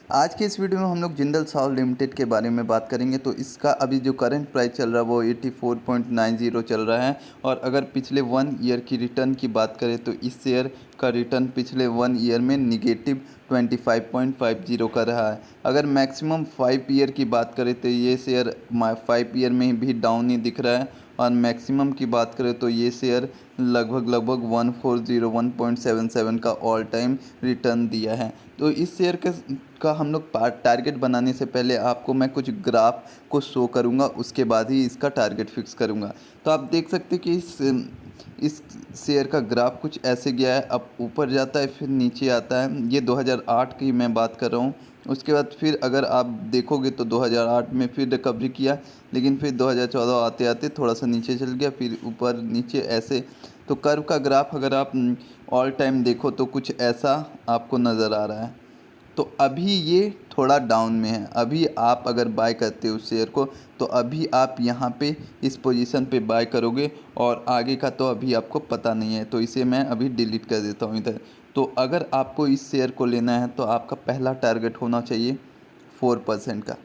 आज के इस वीडियो में हम लोग जिंदल साव लिमिटेड के बारे में बात करेंगे। तो इसका अभी जो करंट प्राइस चल रहा है वो 84.90 चल रहा है। और अगर पिछले 1 ईयर की रिटर्न की बात करें तो इस शेयर का रिटर्न पिछले 1 ईयर में निगेटिव 25.50 का रहा है। अगर मैक्सिमम 5 ईयर की बात करें तो ये शेयर 5 ईयर में भी डाउन ही दिख रहा है। और मैक्सिमम की बात करें तो ये शेयर लगभग 1401.77 का ऑल टाइम रिटर्न दिया है। तो इस शेयर का हम लोग टारगेट बनाने से पहले आपको मैं कुछ ग्राफ को शो करूंगा, उसके बाद ही इसका टारगेट फिक्स करूंगा। तो आप देख सकते हैं कि इस शेयर का ग्राफ कुछ ऐसे गया है, अब ऊपर जाता है फिर नीचे आता है। ये 2008 की मैं बात कर रहा हूँ। उसके बाद फिर अगर आप देखोगे तो 2008 में फिर रिकवरी किया, लेकिन फिर 2014 आते आते थोड़ा सा नीचे चल गया, फिर ऊपर नीचे ऐसे। तो कर्व का ग्राफ अगर आप ऑल टाइम देखो तो कुछ ऐसा आपको नज़र आ रहा है। तो अभी ये थोड़ा डाउन में है। अभी आप अगर बाय करते हो शेयर को तो अभी आप यहाँ पे इस पोजीशन पे बाय करोगे, और आगे का तो अभी आपको पता नहीं है, तो इसे मैं अभी डिलीट कर देता हूँ इधर। तो अगर आपको इस शेयर को लेना है तो आपका पहला टारगेट होना चाहिए 4% का।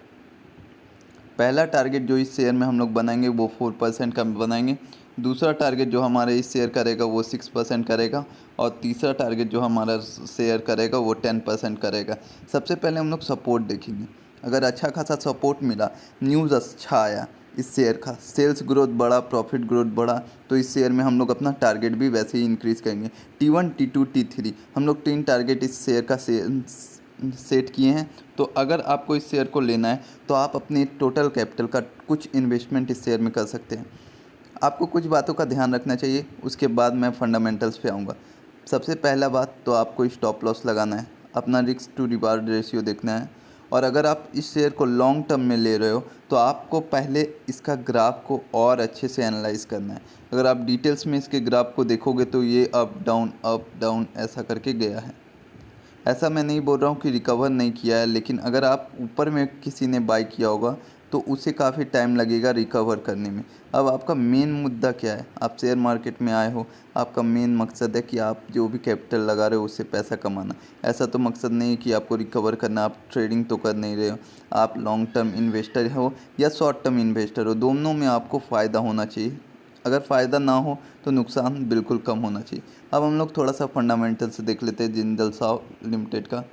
पहला टारगेट जो इस शेयर में हम लोग बनाएंगे वो 4% का बनाएंगे। दूसरा टारगेट जो हमारे इस शेयर करेगा वो 6% करेगा। और तीसरा टारगेट जो हमारा शेयर करेगा वो 10% करेगा। सबसे पहले हम लोग सपोर्ट देखेंगे। अगर अच्छा खासा सपोर्ट मिला, न्यूज़ अच्छा आया इस शेयर का, सेल्स ग्रोथ बढ़ा, प्रॉफिट ग्रोथ बढ़ा, तो इस शेयर में हम लोग अपना टारगेट भी वैसे ही इंक्रीज़ करेंगे। T1 T2 T3 हम लोग 3 टारगेट इस शेयर का सेट किए हैं। तो अगर आपको इस शेयर को लेना है तो आप अपने टोटल कैपिटल का कुछ इन्वेस्टमेंट इस शेयर में कर सकते हैं। आपको कुछ बातों का ध्यान रखना चाहिए, उसके बाद मैं फंडामेंटल्स पे आऊँगा। सबसे पहला बात तो आपको स्टॉप लॉस लगाना है, अपना रिस्क टू रिवार्ड रेशियो देखना है। और अगर आप इस शेयर को लॉन्ग टर्म में ले रहे हो तो आपको पहले इसका ग्राफ को और अच्छे से एनालाइज करना है। अगर आप डिटेल्स में इसके ग्राफ को देखोगे तो ये अप डाउन ऐसा करके गया है। ऐसा मैं नहीं बोल रहा हूँ कि रिकवर नहीं किया है, लेकिन अगर आप ऊपर में किसी ने बाय किया होगा तो उसे काफ़ी टाइम लगेगा रिकवर करने में। अब आपका मेन मुद्दा क्या है? आप शेयर मार्केट में आए हो, आपका मेन मकसद है कि आप जो भी कैपिटल लगा रहे हो उससे पैसा कमाना। ऐसा तो मकसद नहीं है कि आपको रिकवर करना। आप ट्रेडिंग तो कर नहीं रहे हो, आप लॉन्ग टर्म इन्वेस्टर हो या शॉर्ट टर्म इन्वेस्टर हो, दोनों में आपको फ़ायदा होना चाहिए। अगर फ़ायदा ना हो तो नुकसान बिल्कुल कम होना चाहिए। अब हम लोग थोड़ा सा फंडामेंटल से देख लेते हैं जिंदल साव लिमिटेड का।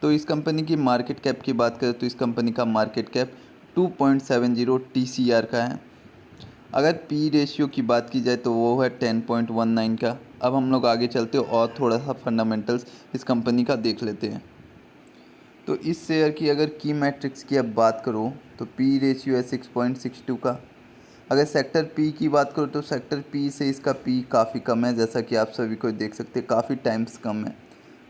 तो इस कंपनी की मार्केट कैप की बात करें तो इस कंपनी का मार्केट कैप 2.70 TCR का है। अगर पी रेशियो की बात की जाए तो वो है 10.19 का। अब हम लोग आगे चलते हैं और थोड़ा सा फंडामेंटल्स इस कंपनी का देख लेते हैं। तो इस शेयर की अगर की मैट्रिक्स की अब बात करो तो पी रेशियो है 6.62 का। अगर सेक्टर पी की बात करो तो सेक्टर पी से इसका पी काफ़ी कम है, जैसा कि आप सभी को देख सकते हैं, काफ़ी टाइम्स कम है।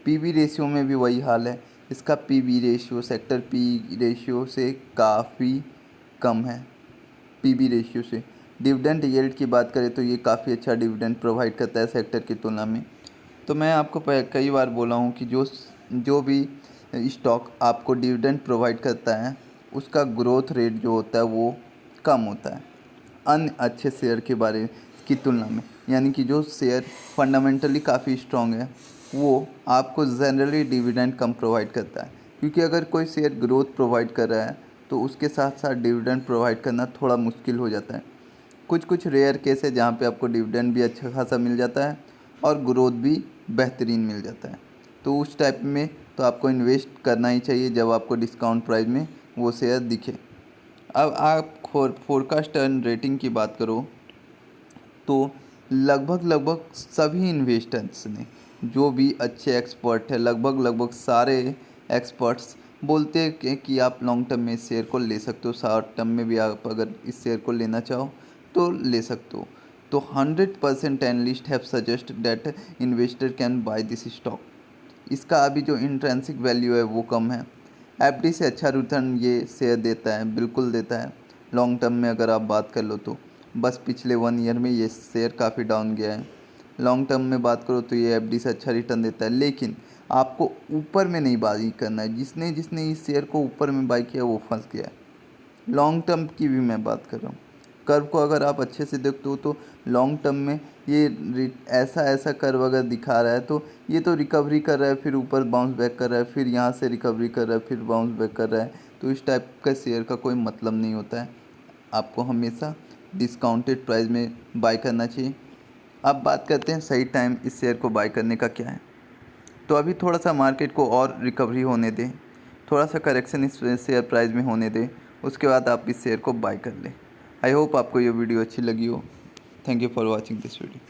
पीबी रेशियो में भी वही हाल है, इसका PB ratio sector P ratio से काफ़ी कम है, पीबी रेशियो से। डिविडेंड यील्ड की बात करें तो ये काफ़ी अच्छा डिविडेंड प्रोवाइड करता है सेक्टर की तुलना में। तो मैं आपको कई बार बोला हूँ कि जो भी स्टॉक आपको डिविडेंड प्रोवाइड करता है उसका ग्रोथ रेट जो होता है वो कम होता है अन्य अच्छे शेयर के बारे की तुलना में। यानी कि जो शेयर फंडामेंटली काफ़ी स्ट्रॉन्ग है वो आपको जनरली डिविडेंड कम प्रोवाइड करता है, क्योंकि अगर कोई शेयर ग्रोथ प्रोवाइड कर रहा है तो उसके साथ साथ डिविडेंड प्रोवाइड करना थोड़ा मुश्किल हो जाता है। कुछ कुछ रेयर केस है जहाँ पे आपको डिविडेंड भी अच्छा खासा मिल जाता है और ग्रोथ भी बेहतरीन मिल जाता है। तो उस टाइप में तो आपको इन्वेस्ट करना ही चाहिए जब आपको डिस्काउंट प्राइस में वो शेयर दिखे। अब आप फोरकास्ट एंड रेटिंग की बात करो तो लगभग सभी इन्वेस्टर्स ने, जो भी अच्छे एक्सपर्ट है, लगभग सारे एक्सपर्ट्स बोलते हैं कि आप लॉन्ग टर्म में इस शेयर को ले सकते हो, शॉर्ट टर्म में भी आप अगर इस शेयर को लेना चाहो तो ले सकते हो। तो 100% analyst have suggest that investor can by this stock. इसका अभी जो इंट्रेंसिक वैल्यू है वो कम है। एफडी से अच्छा रिटर्न ये शेयर देता है, बिल्कुल देता है। लॉन्ग टर्म में अगर आप बात कर लो तो बस पिछले 1 ईयर में ये शेयर काफ़ी डाउन गया है। लॉन्ग टर्म में बात करो तो ये एफडी से अच्छा रिटर्न देता है, लेकिन आपको ऊपर में नहीं बाई करना है। जिसने जिसने इस शेयर को ऊपर में बाई किया वो फंस गया है। लॉन्ग टर्म की भी मैं बात कर रहा हूँ। कर्व को अगर आप अच्छे से देखते हो तो लॉन्ग टर्म में ये ऐसा कर्व अगर दिखा रहा है तो ये तो रिकवरी कर रहा है, फिर ऊपर बाउंस बैक कर रहा है, फिर यहाँ से रिकवरी कर रहा है, फिर बाउंस बैक कर रहा है। तो इस टाइप का शेयर का कोई मतलब नहीं होता है। आपको हमेशा डिस्काउंटेड प्राइस में बाय करना चाहिए। अब बात करते हैं सही टाइम इस शेयर को बाय करने का क्या है। तो अभी थोड़ा सा मार्केट को और रिकवरी होने दें, थोड़ा सा करेक्शन इस शेयर प्राइस में होने दें, उसके बाद आप इस शेयर को बाय कर लें। आई होप आपको ये वीडियो अच्छी लगी हो। Thank you for watching this video.